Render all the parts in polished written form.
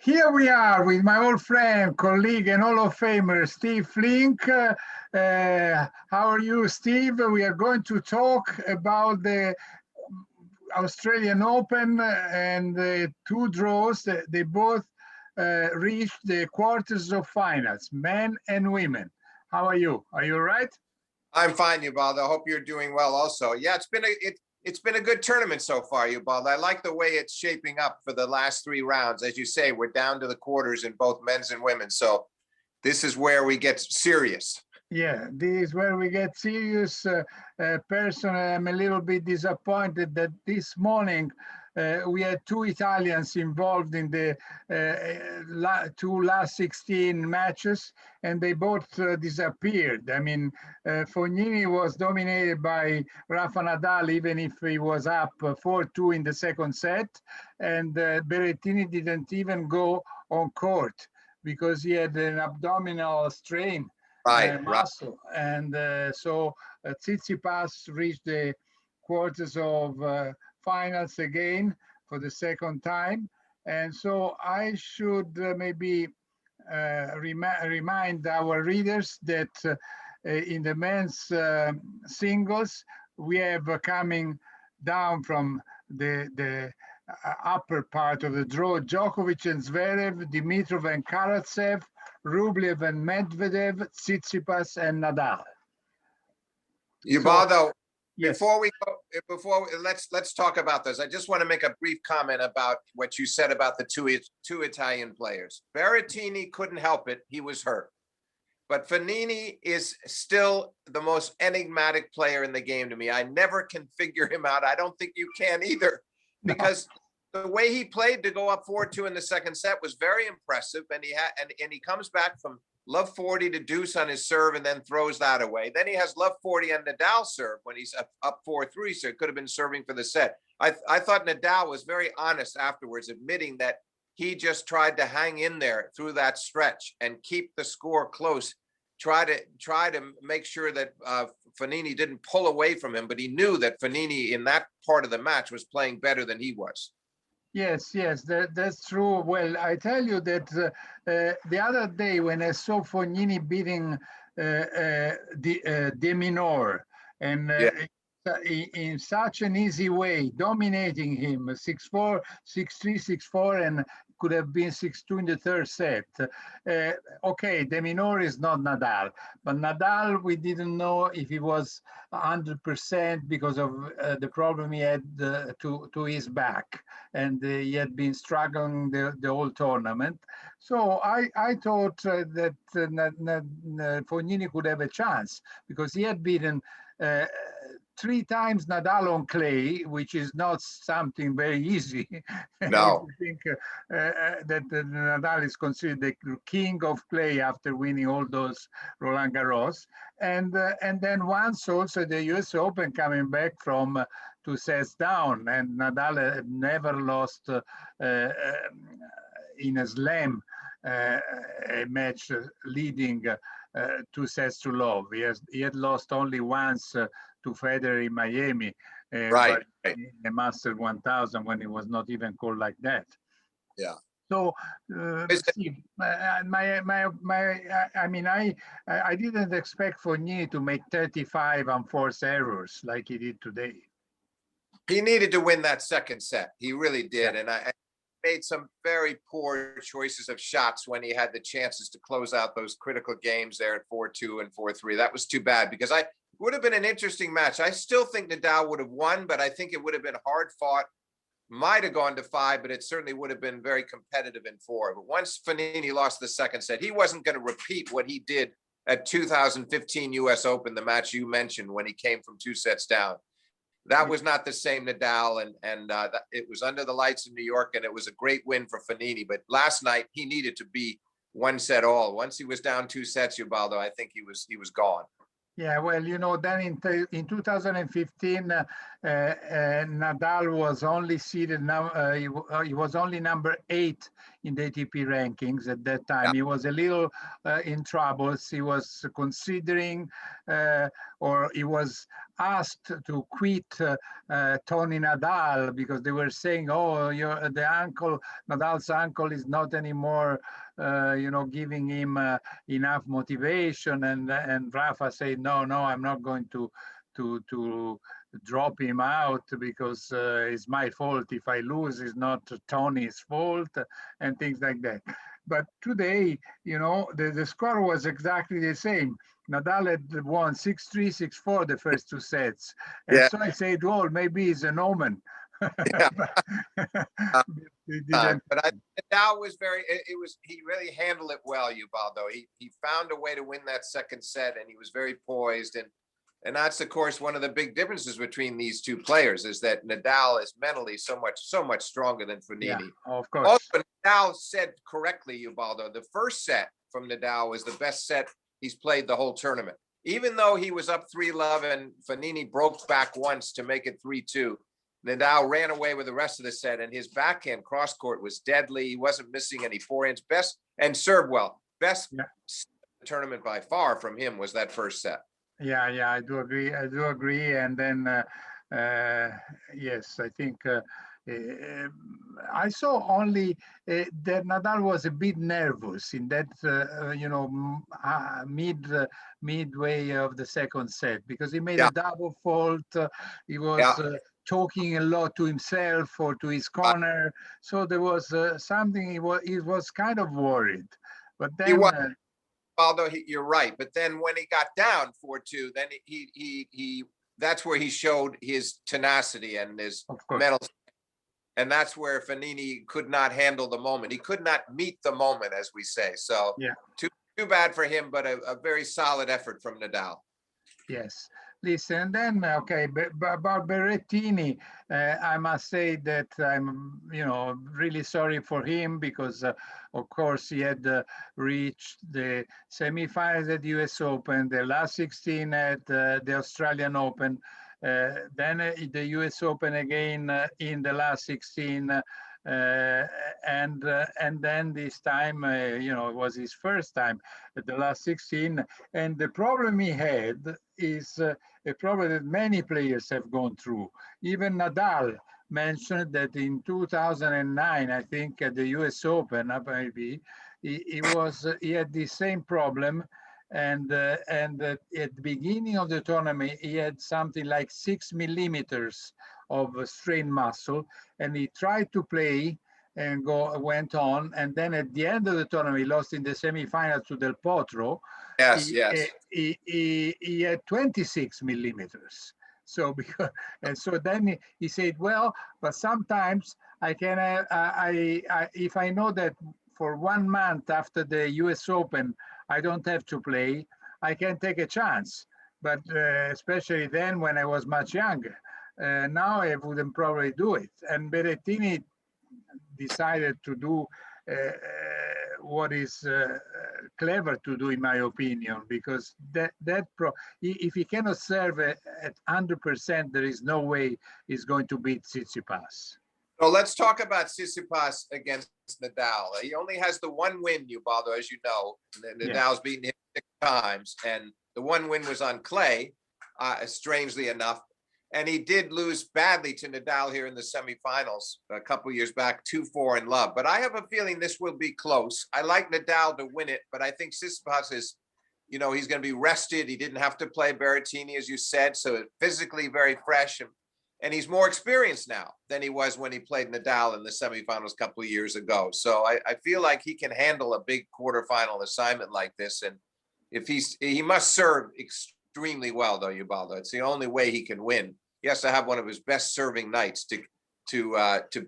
Here we are with my old friend, colleague, and Hall of Famer, Steve Flink. How are you, Steve? We are going to talk about the Australian Open and the two draws. They both reached the quarters of finals, men and women. How are you? Are you all right? I'm fine, Ubaldo. I hope you're doing well also. Yeah, it's been a good tournament so far, Ubaldo. I like the way it's shaping up for the last three rounds. As you say, we're down to the quarters in both men's and women. So this is where we get serious. Yeah, this is where we get serious. Personally, I'm a little bit disappointed that this morning we had two Italians involved in the two last 16 matches, and they both disappeared. I mean, Fognini was dominated by Rafa Nadal, even if he was up 4-2 in the second set, and Berrettini didn't even go on court because he had an abdominal strain. Muscle. And so Tsitsipas reached the quarters of finals again for the second time. And so I should maybe remind our readers that in the men's singles, we have coming down from the upper part of the draw, Djokovic and Zverev, Dimitrov and Karatsev, Rublev and Medvedev, Tsitsipas and Nadal. Ubaldo, yes. Let's talk about this. I just want to make a brief comment about what you said about the two Italian players. Berrettini couldn't help it; he was hurt. But Fognini is still the most enigmatic player in the game to me. I never can figure him out. I don't think you can either, because the way he played to go up 4-2 in the second set was very impressive, and he comes back from love 40 to deuce on his serve and then throws that away. Then he has love 40 on Nadal's serve when he's up 4-3, so it could have been serving for the set. I thought Nadal was very honest afterwards, admitting that he just tried to hang in there through that stretch and keep the score close. Try to make sure that Fognini didn't pull away from him, but he knew that Fognini in that part of the match was playing better than he was. Yes, that's true. Well, I tell you that the other day when I saw Fognini beating de Minaur and in such an easy way, dominating him 6-4, 6-3, 6-4, and could have been 6-2 in the third set. Okay, de Minaur is not Nadal, but Nadal, we didn't know if he was 100% because of the problem he had to his back, and he had been struggling the whole tournament. So I thought that Fognini could have a chance because he had beaten 3 times Nadal on clay, which is not something very easy. No. I think that Nadal is considered the king of clay after winning all those Roland Garros. And then once also the US Open coming back from 2 sets down, and Nadal never lost in a slam a match leading 2 sets to love. He had lost only once to Federer in Miami, right. In the Master 1000 when it was not even called like that. Yeah. So, Steve, I mean, I didn't expect Fognini to make 35 unforced errors like he did today. He needed to win that second set. He really did, Yeah. and I made some very poor choices of shots when he had the chances to close out those critical games there at 4-2 and 4-3. That was too bad because it would have been an interesting match. I still think Nadal would have won, but I think it would have been hard fought. Might have gone to 5, but it certainly would have been very competitive in 4. But once Fognini lost the second set, he wasn't going to repeat what he did at 2015 US Open, the match you mentioned when he came from 2 sets down. That was not the same Nadal, and it was under the lights in New York, and it was a great win for Fognini. But last night he needed to be 1 set all. Once he was down 2 sets, Ubaldo, I think he was gone. Yeah, well, you know, then in 2015, Nadal was only seeded now. He was only number 8 in the ATP rankings at that time. He was a little in troubles. He was considering, or he was asked to quit Tony Nadal, because they were saying, oh, Nadal's uncle is not anymore, giving him enough motivation. And Rafa said, no, I'm not going to drop him out, because it's my fault if I lose. It's not Tony's fault, and things like that. But today, the score was exactly the same. Nadal had won 6-3, 6-4 the first two sets. And so I said, well, maybe it's an omen. Yeah. Didn't. But Nadal was he really handled it well, Ubaldo. He found a way to win that second set, and he was very poised. And that's, of course, one of the big differences between these two players, is that Nadal is mentally so much stronger than Fognini. Yeah, of course. Also, Nadal said correctly, Ubaldo, the first set from Nadal was the best set he's played the whole tournament. Even though he was up 3-love and Fognini broke back once to make it 3-2, Nadal ran away with the rest of the set, and his backhand cross court was deadly. He wasn't missing any forehands. Best, and served well. Best tournament by far from him was that first set. Yeah, I do agree. And then, yes, I think I saw only that Nadal was a bit nervous in that, midway of the second set, because he made a double fault. He was talking a lot to himself or to his corner. So there was something, he was kind of worried. But then... Although you're right, but then when he got down 4-2, then he that's where he showed his tenacity and his mental, and that's where Fognini could not handle the moment. He could not meet the moment, as we say. So too bad for him, but a very solid effort from Nadal. Yes. Listen, then, okay, about Berrettini, I must say that I'm, really sorry for him, because, of course, he had reached the semifinals at the US Open, the last 16 at the Australian Open, then the US Open again in the last 16, and then this time, it was his first time at the last 16. And the problem he had is a problem that many players have gone through. Even Nadal mentioned that in 2009, I think at the US Open, maybe, he had the same problem. And at the beginning of the tournament, he had something like 6 millimeters of strained muscle, and he tried to play and went on. And then at the end of the tournament, he lost in the semifinals to Del Potro. He had 26 millimeters. So so then he said, well, but sometimes I can have, if I know that for 1 month after the US Open, I don't have to play, I can take a chance. But especially then when I was much younger. Now I wouldn't probably do it. And Berrettini decided to do what is clever to do, in my opinion, because if he cannot serve at 100%, there is no way he's going to beat Tsitsipas. So let's talk about Tsitsipas against Nadal. He only has the one win, Ubaldo, as you know. Nadal's beaten him 6 times, and the one win was on clay, strangely enough. And he did lose badly to Nadal here in the semifinals a couple of years back, 2-4 in love. But I have a feeling this will be close. I like Nadal to win it, but I think Tsitsipas is, he's going to be rested. He didn't have to play Berrettini, as you said, so physically very fresh. And he's more experienced now than he was when he played Nadal in the semifinals a couple of years ago. So I feel like he can handle a big quarterfinal assignment like this. And if he must serve extremely well, though, Ubaldo. It's the only way he can win. He has to have one of his best serving nights to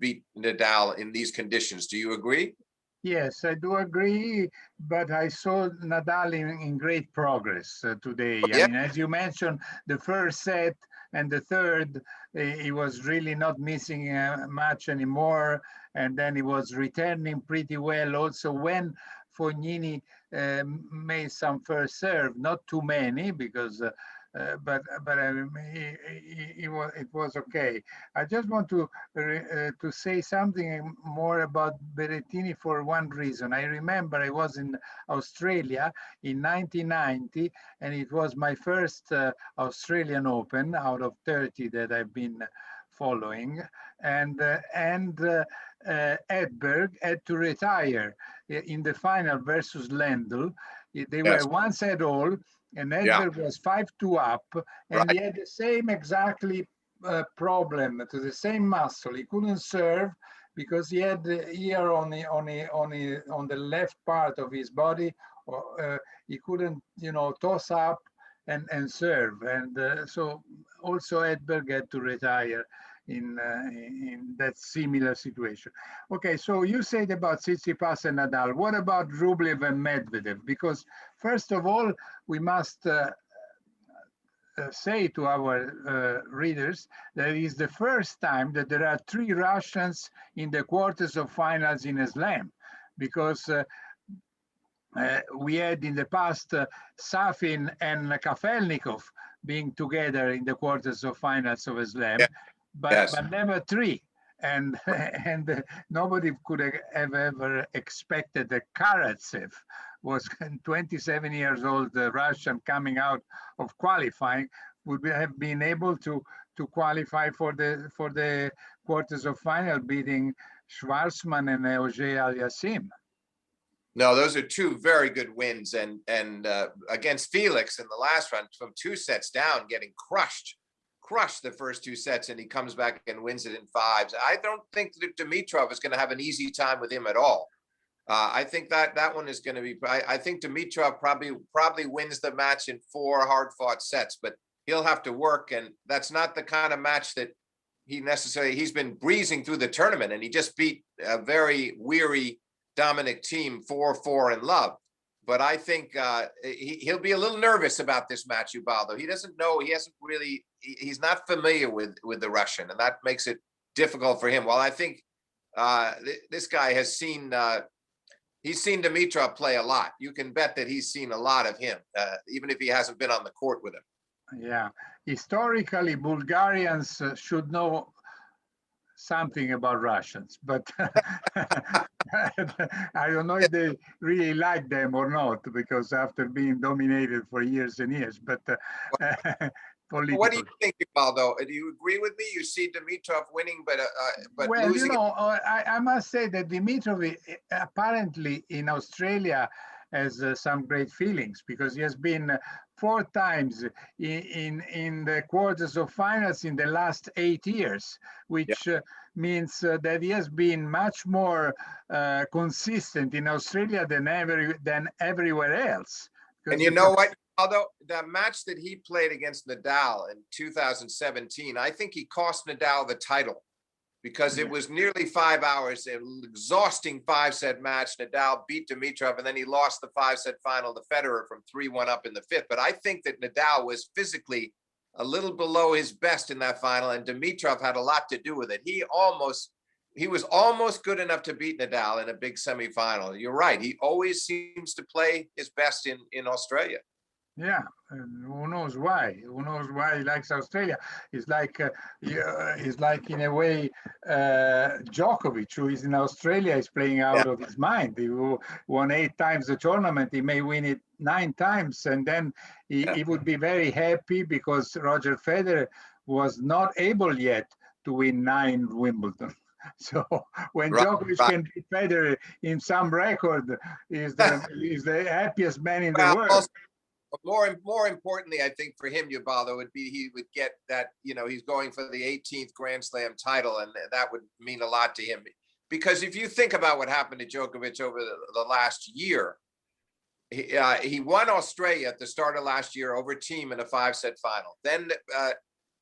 beat Nadal in these conditions. Do you agree? Yes, I do agree, but I saw Nadal in great progress today. I mean, as you mentioned, the first set and the third, he was really not missing much anymore, and then he was returning pretty well. Also, when Fognini made some first serve, not too many, because it was okay. I just want to say something more about Berrettini for one reason. I remember I was in Australia in 1990, and it was my first Australian Open out of 30 that I've been following, and Edberg had to retire in the final versus Lendl. They were Yes. one set all, and Yeah. Edberg was 5-2 up, and he Right. had the same exactly problem to the same muscle. He couldn't serve because he had here on the left part of his body. He couldn't, toss up and serve, and so also Edberg had to retire in that similar situation. Okay, so you said about Tsitsipas and Nadal. What about Rublev and Medvedev? Because first of all, we must say to our readers that it is the first time that there are 3 Russians in the quarters of finals in a slam, because we had in the past Safin and Kafelnikov being together in the quarters of finals of a slam, Yeah. but Yes. never 3. And nobody could have ever expected that Karatsev was 27 years old, the Russian coming out of qualifying, would have been able to qualify for the quarters of final, beating Schwarzman and Auger Aliassime. No, those are 2 very good wins, and against Felix in the last round from 2 sets down, getting crushed the first 2 sets, and he comes back and wins it in 5s. I don't think that Dimitrov is going to have an easy time with him at all. I think that one is going to be. I think Dimitrov probably wins the match in 4 hard-fought sets, but he'll have to work, and that's not the kind of match that he's been breezing through the tournament, and he just beat a very weary Dominic Thiem 4-4 in love. But I think he'll be a little nervous about this match, Ubaldo. He doesn't know. He's not familiar with the Russian, and that makes it difficult for him. Well, I think this guy has seen he's seen Dimitrov play a lot. You can bet that he's seen a lot of him, even if he hasn't been on the court with him. Yeah, historically, Bulgarians should know something about Russians, but I don't know if they really like them or not, because after being dominated for years and years, but what do you think, Ubaldo? Do you agree with me? You see Dimitrov winning, but well, losing. I must say that Dimitrov apparently in Australia has some great feelings, because he has been 4 times in the quarters of finals in the last 8 years, which means that he has been much more consistent in Australia than everywhere else. And you know what? Although that match that he played against Nadal in 2017, I think he cost Nadal the title, because it was nearly 5 hours, an exhausting 5-set match. Nadal beat Dimitrov, and then he lost the 5-set final to Federer from 3-1 up in the 5th. But I think that Nadal was physically a little below his best in that final, and Dimitrov had a lot to do with it. He was almost good enough to beat Nadal in a big semifinal. You're right. He always seems to play his best in Australia. Yeah, and who knows why? Who knows why he likes Australia? It's like in a way, Djokovic, who is in Australia, is playing out of his mind. He won 8 times the tournament. He may win it 9 times, and then he would be very happy, because Roger Federer was not able yet to win 9 Wimbledon. So when Djokovic can beat Federer in some record, he's the happiest man in the world. Also, more importantly, I think for him, Ubaldo, would be he would get that, he's going for the 18th Grand Slam title, and that would mean a lot to him. Because if you think about what happened to Djokovic over the last year, he won Australia at the start of last year over Thiem in a 5-set final. Then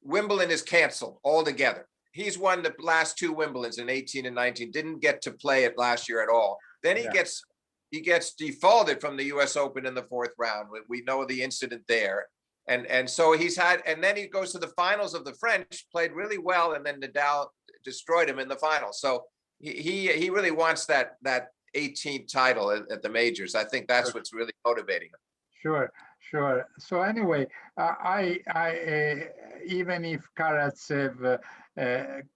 Wimbledon is canceled altogether. He's won the last 2 Wimbledons in 18 and 19, didn't get to play it last year at all. Then he gets defaulted from the US Open in the 4th round. We know the incident there. And so and then he goes to the finals of the French, played really well, and then Nadal destroyed him in the final. So he really wants that 18th title at the majors. I think that's what's really motivating him. Sure. So anyway, even if Karatsev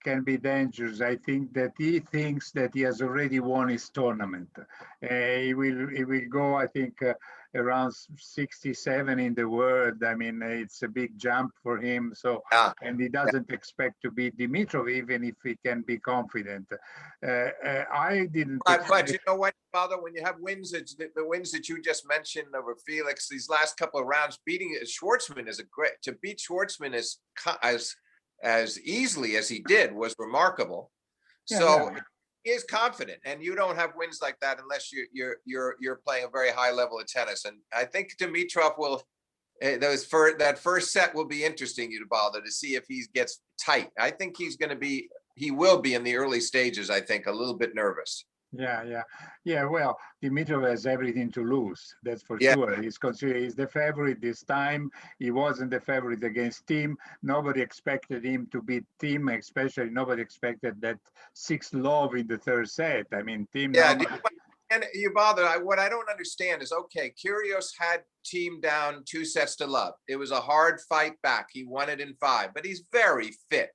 can be dangerous, I think that he thinks that he has already won his tournament. He will go, I think, around 67 in the world. I mean, it's a big jump for him. So, Yeah. and he doesn't expect to beat Dimitrov, even if he can be confident. I didn't But expect. you know what, Father, when you have wins, the wins that you just mentioned over Felix, these last couple of rounds, beating Schwartzman is a great, to beat Schwartzman as easily as he did was remarkable. Yeah, So yeah. he is confident, and you don't have wins like that unless you're playing a very high level of tennis. And I think Dimitrov will. That first set will be interesting, Ubaldo, to see if he gets tight. I think he will be in the early stages. I think a little bit nervous. Yeah. Well, Dimitrov has everything to lose. That's for Yeah, sure. He's the favorite this time. He wasn't the favorite against Team. Nobody expected him to beat Team, especially nobody expected that 6-love in the third set. I mean, Team yeah. normally. And Ubaldo, what I don't understand is, okay, Kyrgios had Team down 2-0. It was a hard fight back. He won it in 5, but he's very fit.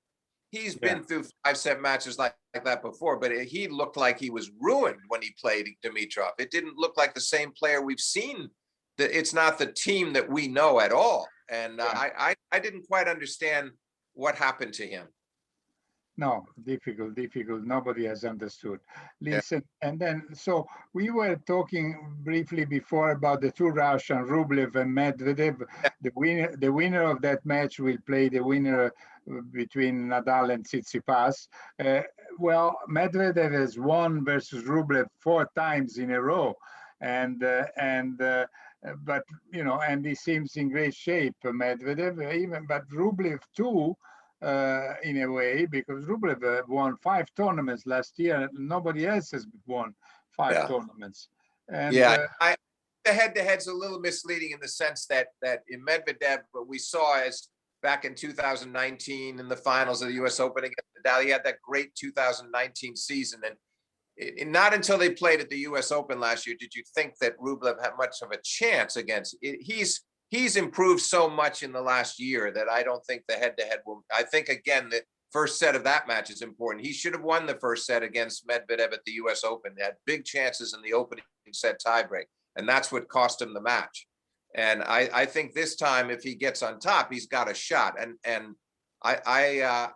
He's Yeah. been through 5-set matches like that before, but he looked like he was ruined when he played Dimitrov. It didn't look like the same player we've seen. It's not the team that we know at all. And Yeah. I didn't quite understand what happened to him. No, difficult. Nobody has understood. Yeah. Listen, and then, so we were talking briefly before about the two Russian, Rublev and Medvedev. The winner of that match will play the winner between Nadal and Tsitsipas. Uh, well, Medvedev has won versus Rublev 4 times in a row, but and he seems in great shape, Medvedev, but Rublev too, in a way, because Rublev won 5 tournaments last year. Nobody else has won five Yeah. tournaments. And Yeah. The head-to-head's a little misleading in the sense that in Medvedev, what we saw as back in 2019 in the finals of the U.S. Open against Nadal, he had that great 2019 season, and not until they played at the U.S. Open last year did you think that Rublev had much of a chance against it. He's improved so much in the last year that I don't think the head-to-head will. I think again the first set of that match is important. He should have won the first set against Medvedev at the U.S. Open. They had big chances in the opening set tiebreak, and that's what cost him the match. And I think this time, if he gets on top, he's got a shot. And I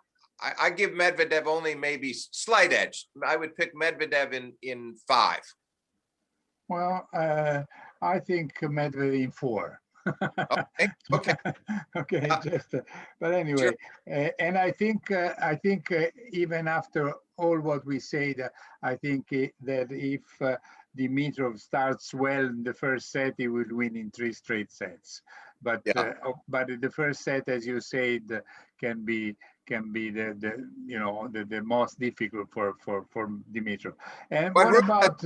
give Medvedev only maybe slight edge. I would pick Medvedev in 5. well, I think Medvedev in 4. Okay. Okay, but Sure. anyway, and I think even after all what we said, I think that if Dimitrov starts well in the first set, he will win in 3 straight sets. But Yeah. but the first set, as you said, can be the most difficult for Dimitrov. And But what about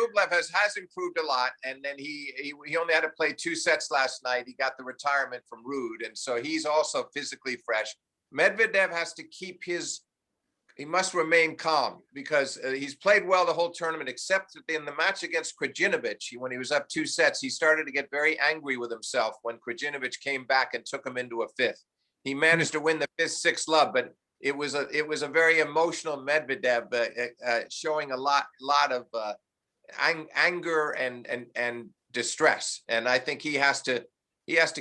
Rublev has improved a lot, and then he only had to play 2 sets last night. He got the retirement from Rude, and so he's also physically fresh. Medvedev has to keep he must remain calm because he's played well the whole tournament, except in the match against Krajinovic. When he was up 2 sets, he started to get very angry with himself when Krajinovic came back and took him into a 5th. He managed to win the 5th 6-love, but it was a very emotional Medvedev, showing a lot of anger and distress. And I think he has to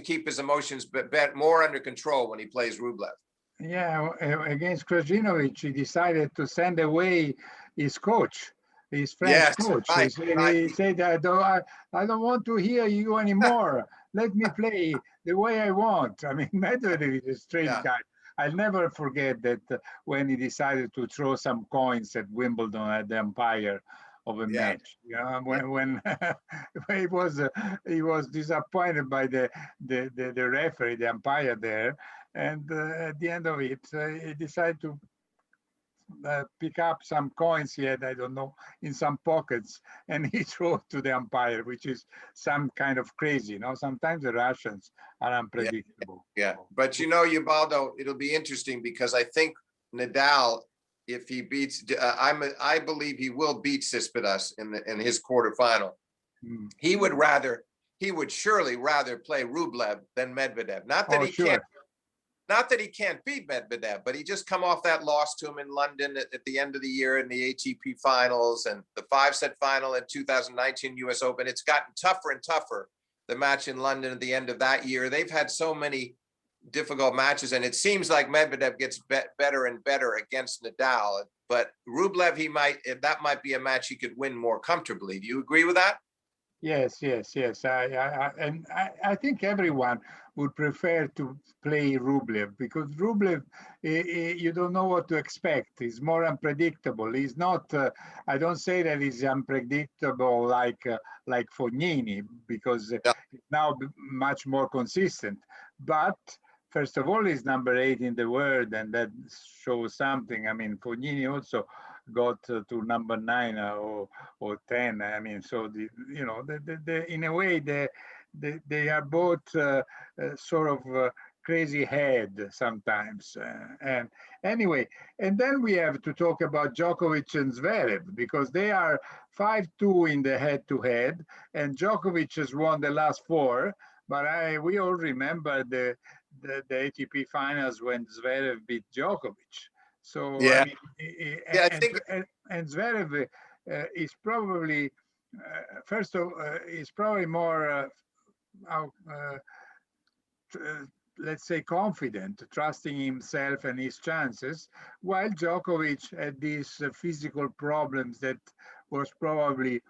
keep his emotions more under control when he plays Rublev. Yeah, against Krajinovic, he decided to send away his coach, his French Yes, coach. right. He said, I don't want to hear you anymore. Let me play the way I want. I mean, Medvedev is a strange Yeah. guy. I'll never forget that when he decided to throw some coins at Wimbledon at the umpire of a Yeah. match. When he was disappointed by the referee, the umpire there, and at the end of it, he decided to pick up some coins he had, I don't know, in some pockets, and he threw it to the umpire, which is some kind of crazy. Sometimes the Russians are unpredictable. Yeah. But Ubaldo, it'll be interesting because I think Nadal, if he beats, I believe he will beat Tsitsipas in his quarterfinal. Mm. He would rather he would surely rather play Rublev than Medvedev. Not that Oh, he sure. can't, not that he can't beat Medvedev, but he just come off that loss to him in London at the end of the year in the ATP finals and the 5-set final in 2019 US Open. It's gotten tougher and tougher. The match in London at the end of that year, they've had so many difficult matches, and it seems like Medvedev gets better and better against Nadal. But Rublev, that might be a match he could win more comfortably. Do you agree with that? Yes, yes, yes. I think everyone would prefer to play Rublev, because Rublev, you don't know what to expect. He's more unpredictable. He's not. I don't say that he's unpredictable like Fognini, because Yeah. he's now much more consistent. But first of all, he's number 8 in the world, and that shows something. I mean, Fognini also got to number 9 or 10. I mean, so in a way they are both sort of crazy head sometimes. And anyway, and then we have to talk about Djokovic and Zverev, because they are 5-2 in the head-to-head, and Djokovic has won the last 4. But we all remember the ATP finals when Zverev beat Djokovic. So Yeah. I mean, Yeah, I think and Zverev is probably is probably more let's say confident, trusting himself and his chances, while Djokovic had these physical problems that was probably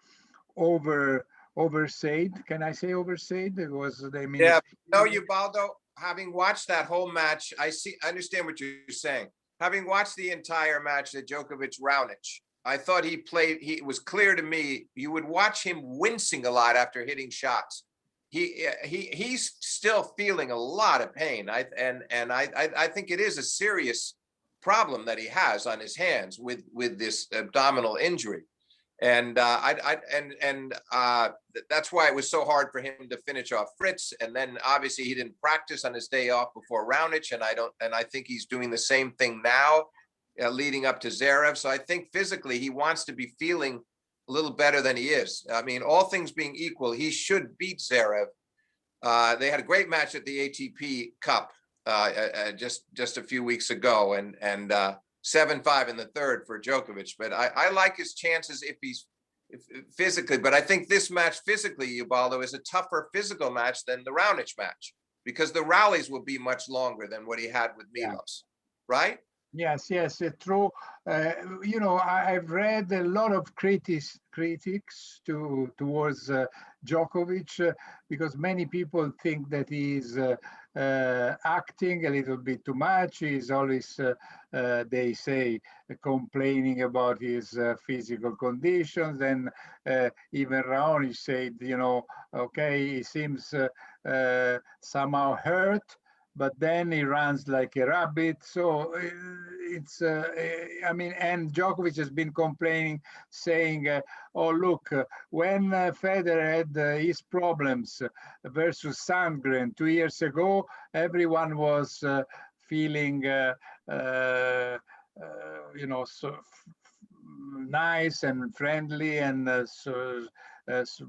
oversaid. Can I say oversaid? It was, I mean, yeah. No, Ubaldo, having watched that whole match, I understand what you're saying. Having watched the entire match that Djokovic-Raonic, I thought it was clear to me, you would watch him wincing a lot after hitting shots. He's still feeling a lot of pain. I think it is a serious problem that he has on his hands with this abdominal injury. And that's why it was so hard for him to finish off Fritz. And then obviously he didn't practice on his day off before Raonic, and I think he's doing the same thing now, leading up to Zverev. So I think physically he wants to be feeling a little better than he is. I mean, all things being equal, he should beat Zverev. They had a great match at the ATP Cup just a few weeks ago, and 7-5 in the third for Djokovic. But I like his chances if physically. But I think this match physically, Ubaldo, is a tougher physical match than the Raonic match, because the rallies will be much longer than what he had with Milos, right? Yes, yes, true. I've read a lot of critics towards Djokovic, because many people think that he's acting a little bit too much. He's always, they say, complaining about his physical conditions. And even Raonic said, okay, he seems somehow hurt, but then he runs like a rabbit. So it's, I mean, and Djokovic has been complaining, saying, oh, look, when Federer had his problems versus Sandgren 2 years ago, everyone was feeling, so nice and friendly, and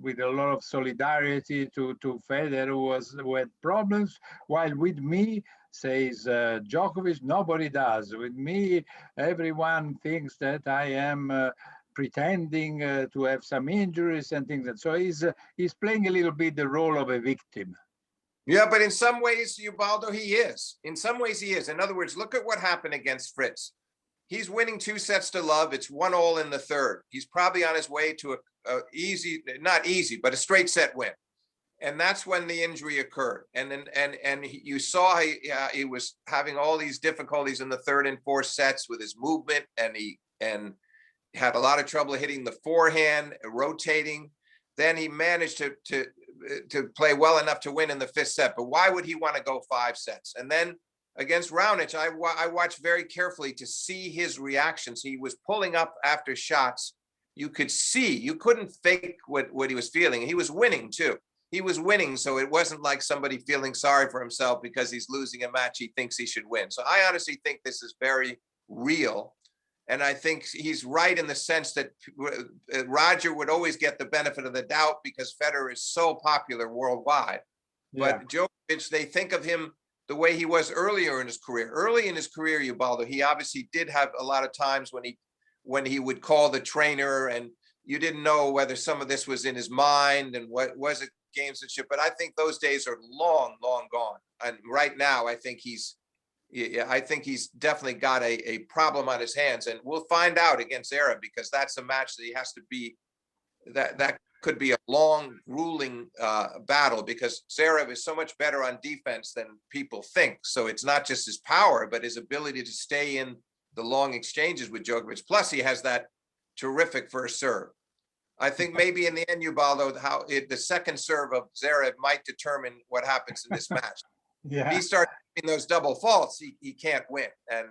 with a lot of solidarity to Federer, who had problems, while with me, says Djokovic, nobody does. With me, everyone thinks that I am pretending to have some injuries and things. And so he's playing a little bit the role of a victim. Yeah, but in some ways, Ubaldo, he is. In some ways, he is. In other words, look at what happened against Fritz. He's winning 2-0. It's 1-1 in the third. He's probably on his way to a easy, not easy, but a straight set win. And that's when the injury occurred. And then you saw he was having all these difficulties in the third and fourth sets with his movement, and he had a lot of trouble hitting the forehand, rotating. Then he managed to play well enough to win in the fifth set. But why would he want to go 5 sets? And then against Raonic, I watched very carefully to see his reactions. He was pulling up after shots. You could see, you couldn't fake what he was feeling. He was winning too. He was winning, so it wasn't like somebody feeling sorry for himself because he's losing a match he thinks he should win. So I honestly think this is very real. And I think he's right in the sense that Roger would always get the benefit of the doubt because Federer is so popular worldwide. Yeah. But Djokovic, they think of him the way he was earlier in his career. Early in his career, Ubaldo, he obviously did have a lot of times when he would call the trainer, and you didn't know whether some of this was in his mind and what was it gamesmanship. But I think those days are long, long gone. And right now, I think he's definitely got a problem on his hands, and we'll find out against Zverev, because that's a match that he has to be. That could be a long, grueling battle, because Zverev is so much better on defense than people think. So it's not just his power, but his ability to stay in the long exchanges with Djokovic. Plus, he has that terrific first serve. I think maybe in the end, Ubaldo, the second serve of Zverev might determine what happens in this match. Yeah. If he starts hitting those double faults, he can't win. And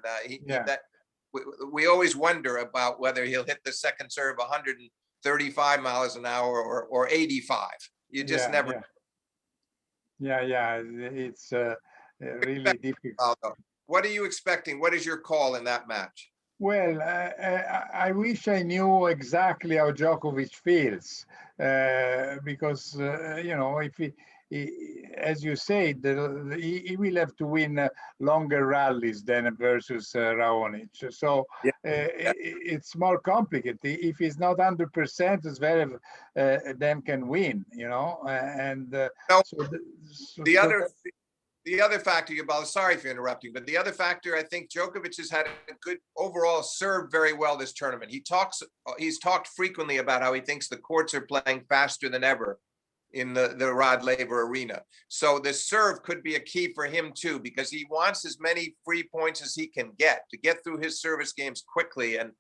we always wonder about whether he'll hit the second serve 135 miles an hour or 85. You just never. Yeah. It's really difficult. What are you expecting? What is your call in that match? Well, I wish I knew exactly how Djokovic feels, because if he, as you say, he will have to win longer rallies than versus Raonic. So it's more complicated. If he's not 100%, Zverev then can win. And the other factor, Ubaldo, sorry for interrupting, but the other factor, I think Djokovic has had a good overall serve very well this tournament. He's talked frequently about how he thinks the courts are playing faster than ever in the Rod Laver arena. So the serve could be a key for him too, because he wants as many free points as he can get to get through his service games quickly and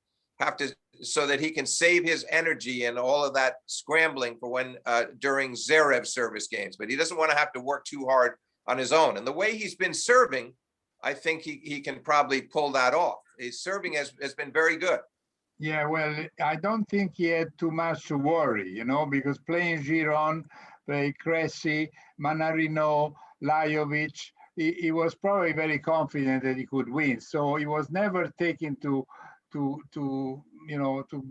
so that he can save his energy and all of that scrambling for when during Zverev service games. But he doesn't want to have to work too hard on his own. And the way he's been serving, I think he can probably pull that off. His serving has been very good. Yeah, well, I don't think he had too much to worry, because playing Giron, play Cressy, Manarino, Lajovic, he was probably very confident that he could win. So he was never taken to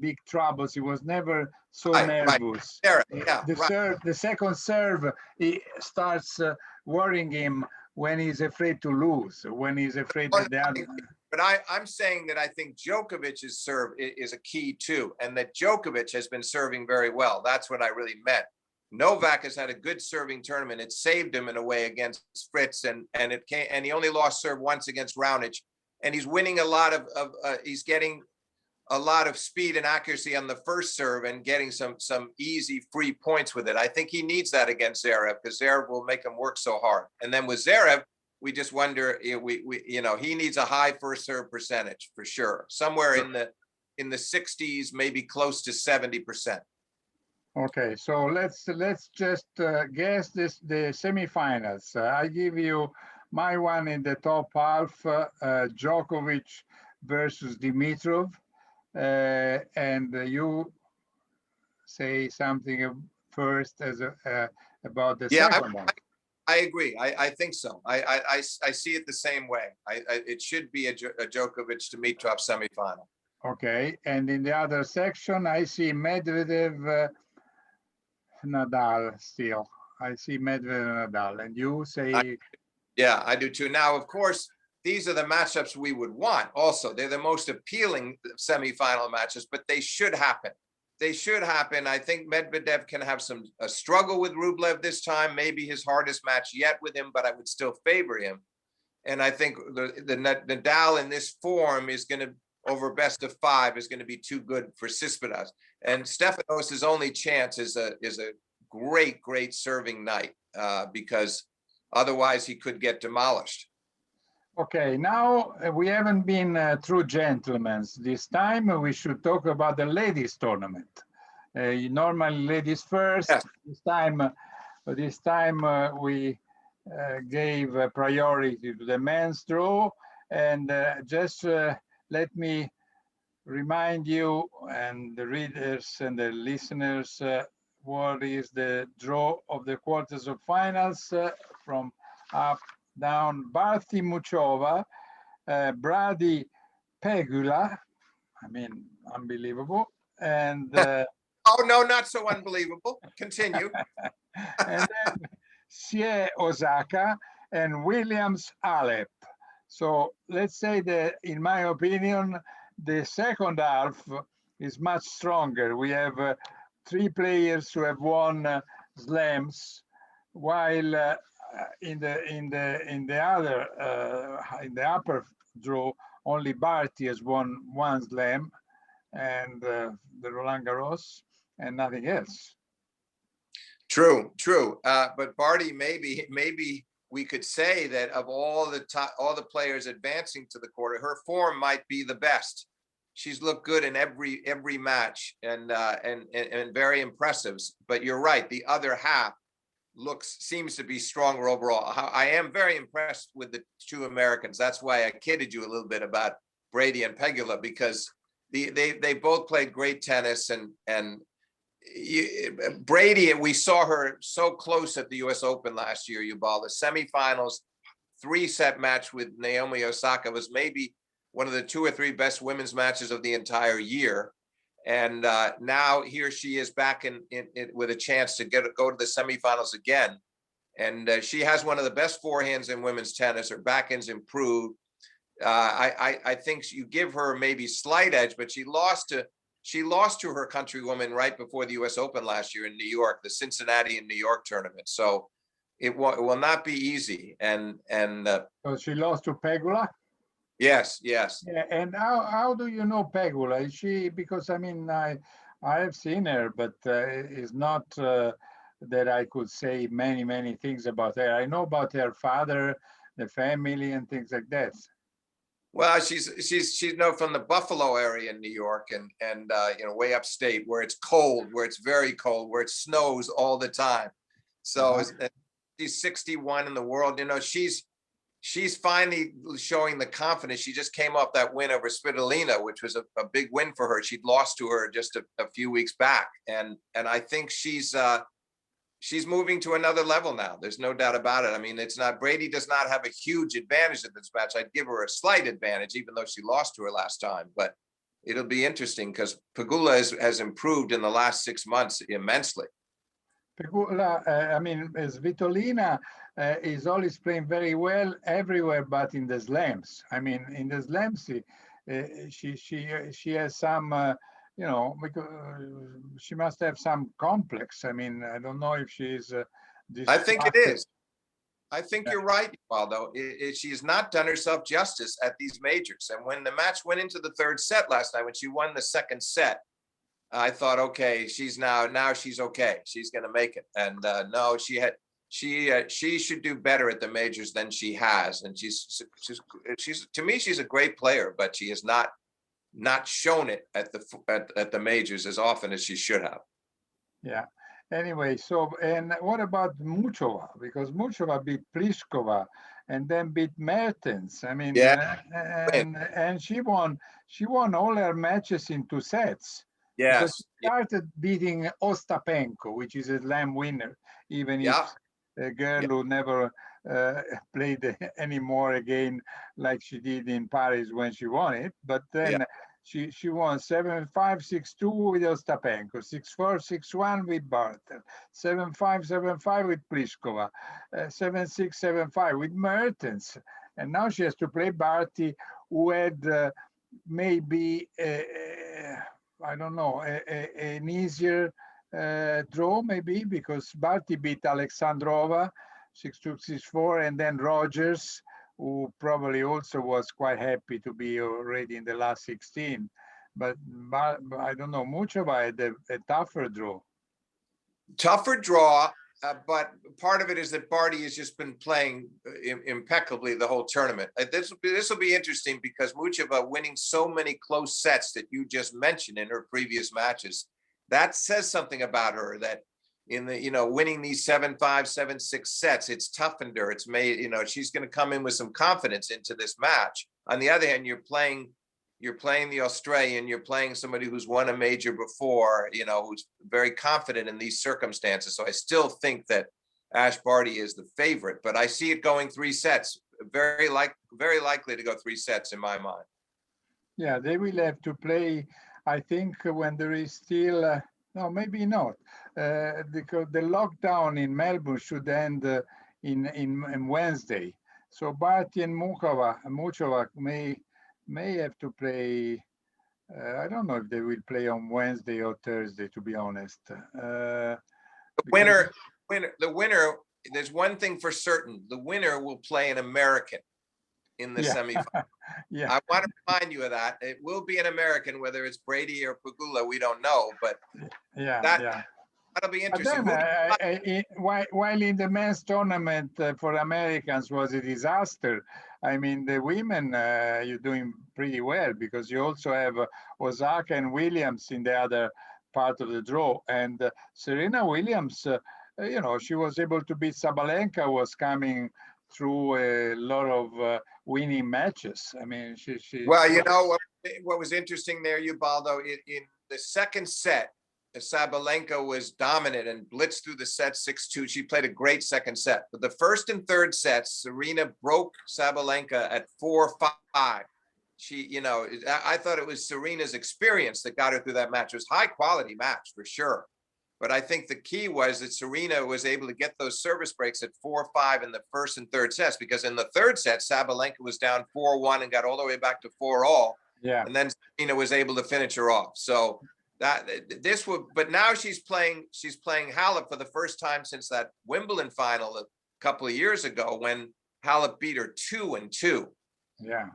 big troubles. He was never so nervous. The second serve, he starts worrying him when he's afraid to lose, when he's afraid that the other. But I'm saying that I think Djokovic's serve is a key too, and that Djokovic has been serving very well. That's what I really meant. Novak has had a good serving tournament. It saved him in a way against Fritz, and he only lost serve once against Raonic, and he's winning a lot of he's getting a lot of speed and accuracy on the first serve and getting some easy free points with it. I think he needs that against Zverev, because Zverev will make him work so hard. And then with Zverev, we just wonder, he needs a high first serve percentage for sure, somewhere in the 60s, maybe close to 70%. Okay, so let's just guess the semifinals. I give you my one in the top half: Djokovic versus Dimitrov. And you say something first about the second one. I agree. I think so. I see it the same way. It should be a Djokovic Dimitrov semifinal. Okay, and in the other section, I see Medvedev Nadal still. I see Medvedev Nadal, and you say. Yeah, I do too. Now, of course, these are the matchups we would want. Also, they're the most appealing semifinal matches, but they should happen. They should happen. I think Medvedev can have a struggle with Rublev this time, maybe his hardest match yet with him, but I would still favor him. And I think the Nadal in this form is going to, over best of 5, is going to be too good for Tsitsipas. And Stefanos' only chance is a great serving night, because otherwise he could get demolished. Okay, now we haven't been through gentlemen's. This time we should talk about the ladies tournament. Normally ladies first. Yes. This time we gave priority to the men's draw. And just let me remind you and the readers and the listeners what is the draw of the quarters of finals from up down: Barty Muchova, Brady Pegula, I mean, unbelievable. And Oh, no, not so unbelievable. Continue. and then Sie Osaka and Williams Alep. So let's say that, in my opinion, the second half is much stronger. We have three players who have won slams, while in the upper draw, only Barty has won one slam, and the Roland Garros, and nothing else. True, true. But Barty, maybe we could say that of all the players advancing to the quarter, her form might be the best. She's looked good in every match, and very impressive. But you're right, the other half seems to be stronger overall. I am very impressed with the two Americans. That's why I kidded you a little bit about Brady and Pegula, because they both played great tennis, and Brady, we saw her so close at the US Open last year, Ubaldo. The semifinals, 3-set match with Naomi Osaka was maybe one of the 2 or 3 best women's matches of the entire year. And now here she is back in with a chance to go to the semifinals again. And she has one of the best forehands in women's tennis. Her backhand's improved. I think you give her maybe slight edge, but she lost to her countrywoman right before the US Open last year in New York, the Cincinnati and New York tournament. So it will not be easy. And so she lost to Pegula? Yes. Yeah, and how do you know Pegula? Is she, because I mean, I have seen her, but it's not that I could say many things about her. I know about her father, the family, and things like that. Well, she's from the Buffalo area in New York, and way upstate, where it's cold, where it's very cold, where it snows all the time. So she's 61 in the world. She's finally showing the confidence. She just came off that win over Svitolina, which was a big win for her. She'd lost to her just a few weeks back, and I think she's moving to another level now. There's no doubt about it. I mean, Brady does not have a huge advantage in this match. I'd give her a slight advantage, even though she lost to her last time. But it'll be interesting because Pegula has improved in the last 6 months immensely. Pegula, Svitolina is always playing very well everywhere, but in the slams. I mean, in the slams, she has some. Because she must have some complex. I mean, I don't know if she's. I think it is. I think you're right, Ubaldo. She has not done herself justice at these majors. And when the match went into the 3rd set last night, when she won the 2nd set, I thought, okay, she's now she's okay. She's going to make it. And no, she should do better at the majors than she has. And she's to me, she's a great player, but she has not shown it at the majors as often as she should have. Yeah. Anyway, so, and what about Muchova? Because Muchova beat Pliskova and then beat Mertens. I mean, yeah. and she won all her matches in 2 sets. Yes. Because she started beating Ostapenko, which is a slam winner, even if a girl who never played anymore again like she did in Paris when she won it. But then she won 7-5, 6-2 with Ostapenko, 6-4, 6-1 with Bartel, 7-5, 7-5 with Pliskova, 7-6, 7-5 with Mertens. And now she has to play Barty, who had maybe I don't know, an easier draw maybe, because Barty beat Alexandrova 6-2, 6-4, and then Rogers, who probably also was quite happy to be already in the last 16. But I don't know, Muchova had a tougher draw. Tougher draw, but part of it is that Barty has just been playing impeccably the whole tournament. This will be interesting because Muchova winning so many close sets that you just mentioned in her previous matches, that says something about her, that in the winning these 7-5, 7-6 sets, it's toughened her. It's made, she's going to come in with some confidence into this match. On the other hand, you're playing the Australian, you're playing somebody who's won a major before, who's very confident in these circumstances. So I still think that Ash Barty is the favorite, but I see it going 3 sets, very likely to go 3 sets in my mind. Yeah, they will have to play, I think, when there is still, no, maybe not, because the lockdown in Melbourne should end in Wednesday. So Barty and Muchova may have to play. I don't know if they will play on Wednesday or Thursday, to be honest. The Because winner, there's one thing for certain, the winner will play an American in the yeah, semifinal. yeah, I want to remind you of that. It will be an American, whether it's Brady or Pagula, we don't know, but yeah, that yeah. that'll be But interesting. then, while in the men's tournament for Americans was a disaster, I mean, the women, you're doing pretty well because you also have Osaka and Williams in the other part of the draw. And Serena Williams, she was able to beat Sabalenka, was coming through a lot of winning matches. I mean, Well, you know what was interesting there, Ubaldo, in the second set, Sabalenka was dominant and blitzed through the set 6-2. She played a great second set. But the first and third sets, Serena broke Sabalenka at 4-5. I thought it was Serena's experience that got her through that match. It was a high quality match for sure. But I think the key was that Serena was able to get those service breaks at 4-5 in the first and third sets, because in the third set, Sabalenka was down 4-1 and got all the way back to 4-all. yeah, And then Serena was able to finish her off. So but now she's playing Halep for the first time since that Wimbledon final a couple of years ago when Halep beat her 2-2. yeah.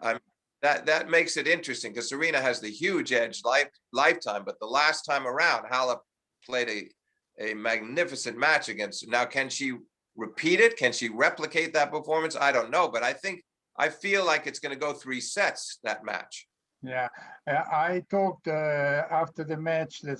That makes it interesting because Serena has the huge edge lifetime, but the last time around, Halep played a magnificent match against her. Now, can she repeat it? Can she replicate that performance? I don't know, but I feel like it's going to go 3 sets, that match. Yeah, I talked after the match with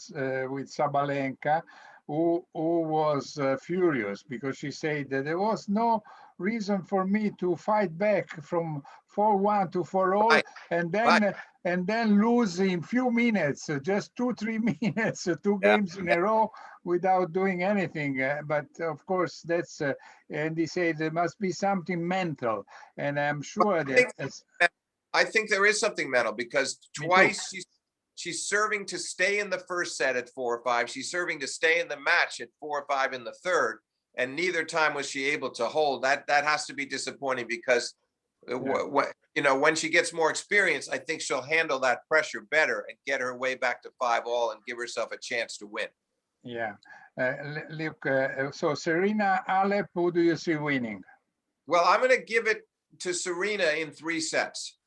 Sabalenka, who was furious because she said that there was no reason for me to fight back from 4-1 to 4-all, Right, and right. then lose in few minutes, just 2-3 minutes, two Yeah. games in a row without doing anything. But of course, and he said there must be something mental, and I'm sure that. I think there is something mental because twice she's serving to stay in the first set at 4-5. She's serving to stay in the match at 4-5 in the third, and neither time was she able to hold. That has to be disappointing because when she gets more experience, I think she'll handle that pressure better and get her way back to 5-all and give herself a chance to win. Yeah. Look, so Serena, Halep, who do you see winning? Well, I'm going to give it to Serena in 3 sets.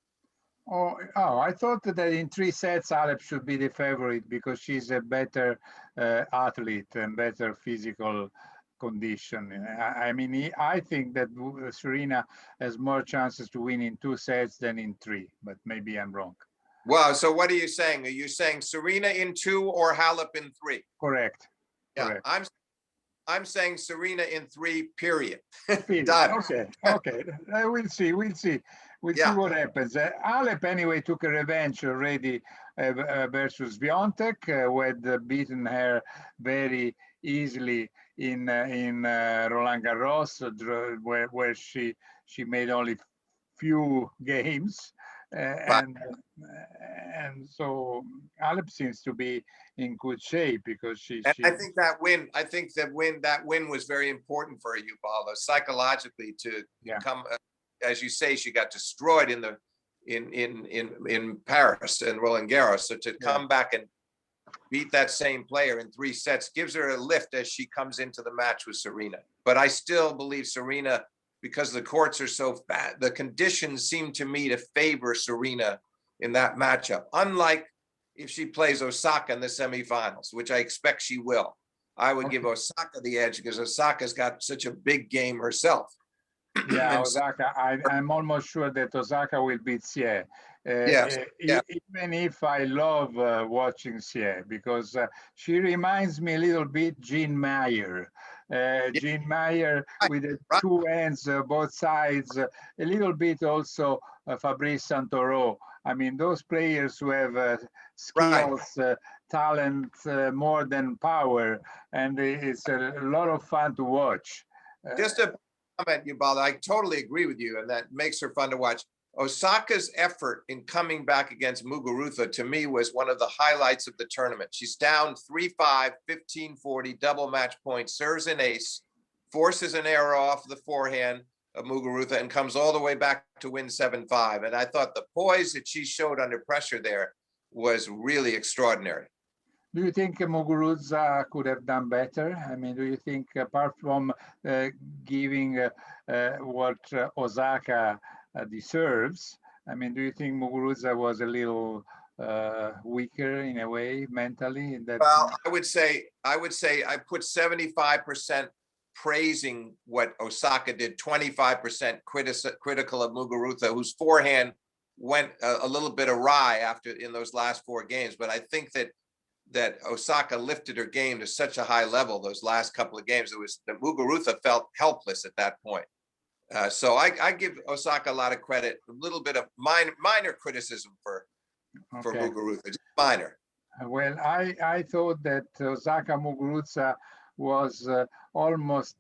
Oh, I thought that in 3 sets, Halep should be the favorite because she's a better athlete and better physical condition. I mean, I think that Serena has more chances to win in 2 sets than in 3, but maybe I'm wrong. Wow. So what are you saying? Are you saying Serena in 2 or Halep in 3? Correct. Yeah, Correct. I'm saying Serena in 3, period. Done. Okay. We'll see. We'll see what happens. Halep anyway took a revenge already versus Swiatek, who had beaten her very easily in Roland Garros, where she made only few games, and so Halep seems to be in good shape because And I think that win was very important for Ubaldo psychologically to come. As you say, she got destroyed in Paris and Roland Garros. So to come back and beat that same player in 3 sets gives her a lift as she comes into the match with Serena. But I still believe Serena, because the courts are so fat, the conditions seem to me to favor Serena in that matchup. Unlike if she plays Osaka in the semifinals, which I expect she will. I would give Osaka the edge because Osaka's got such a big game herself. Yeah, Osaka. I'm almost sure that Osaka will beat Xie. Even if I love watching Xie, because she reminds me a little bit Jean Meyer. Jean Meyer with the 2 hands, both sides, a little bit also Fabrice Santoro. I mean, those players who have skills, talent, more than power, and it's a lot of fun to watch. Just a comment, Ubaldo. I totally agree with you, and that makes her fun to watch. Osaka's effort in coming back against Muguruza, to me, was one of the highlights of the tournament. She's down 3-5, 15-40, double match point, serves an ace, forces an error off the forehand of Muguruza, and comes all the way back to win 7-5. And I thought the poise that she showed under pressure there was really extraordinary. Do you think Muguruza could have done better? I mean, do you think, apart from giving what Osaka deserves, I mean, do you think Muguruza was a little weaker in a way mentally? In that? Well, I would say I put 75% praising what Osaka did, 25% critical of Muguruza, whose forehand went a little bit awry in those last 4 games. But I think that Osaka lifted her game to such a high level those last couple of games. It was that Muguruza felt helpless at that point. So I give Osaka a lot of credit, a little bit of minor criticism for Muguruza, just minor. Well, I thought that Osaka Muguruza was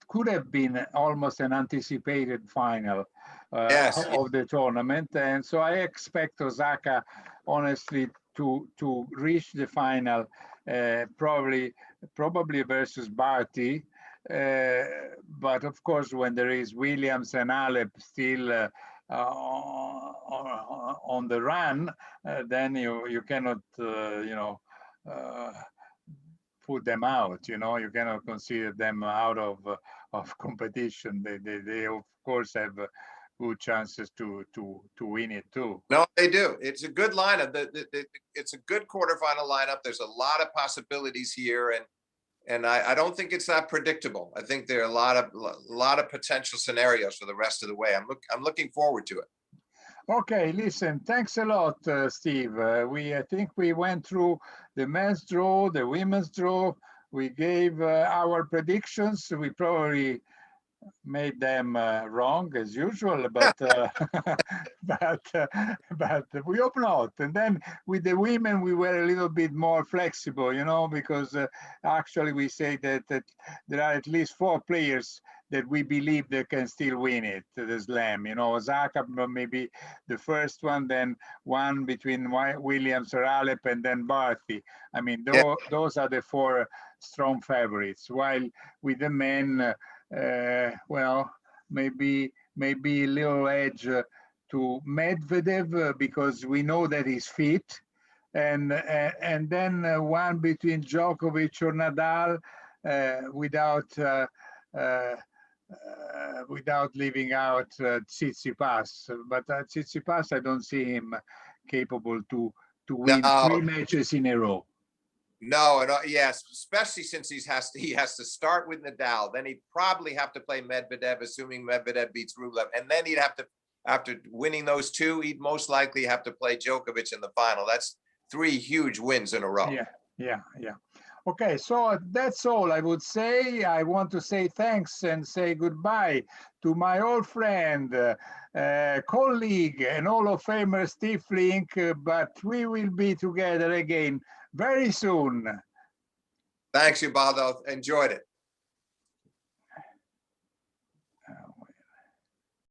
could have been almost an anticipated final of the tournament. And so I expect Osaka, honestly, to reach the final, probably versus Barty. But of course, when there is Williams and Alep still on the run, then you cannot, put them out. You cannot consider them out of competition. They of course have good chances to win it too. No, they do. It's a good lineup. It's a good quarterfinal lineup. There's a lot of possibilities here, and I don't think it's that predictable. I think there are a lot of potential scenarios for the rest of the way. I'm looking forward to it. Okay, listen, thanks a lot, Steve. I think we went through the men's draw, the women's draw. We gave our predictions. We probably made them wrong as usual, but but we hope not. And then with the women, we were a little bit more flexible, because actually we say that there are at least 4 players that we believe they can still win it, the slam. Osaka maybe the first one, then one between Williams or Alep, and then Barty. I mean, those are the 4 strong favorites. While with the men, well, maybe a little edge to Medvedev, because we know that he's fit, and then one between Djokovic or Nadal, without leaving out Tsitsipas. But Tsitsipas, I don't see him capable to win 3 matches in a row. No, and yes, especially since he has to start with Nadal, then he'd probably have to play Medvedev, assuming Medvedev beats Rublev, and then he'd have to, after winning those 2, he'd most likely have to play Djokovic in the final. That's 3 huge wins in a row. Yeah. Okay, so that's all I would say. I want to say thanks and say goodbye to my old friend, colleague, and Hall of Famer Steve Flink, but we will be together again very soon. Thanks, Ubaldo. Enjoyed it.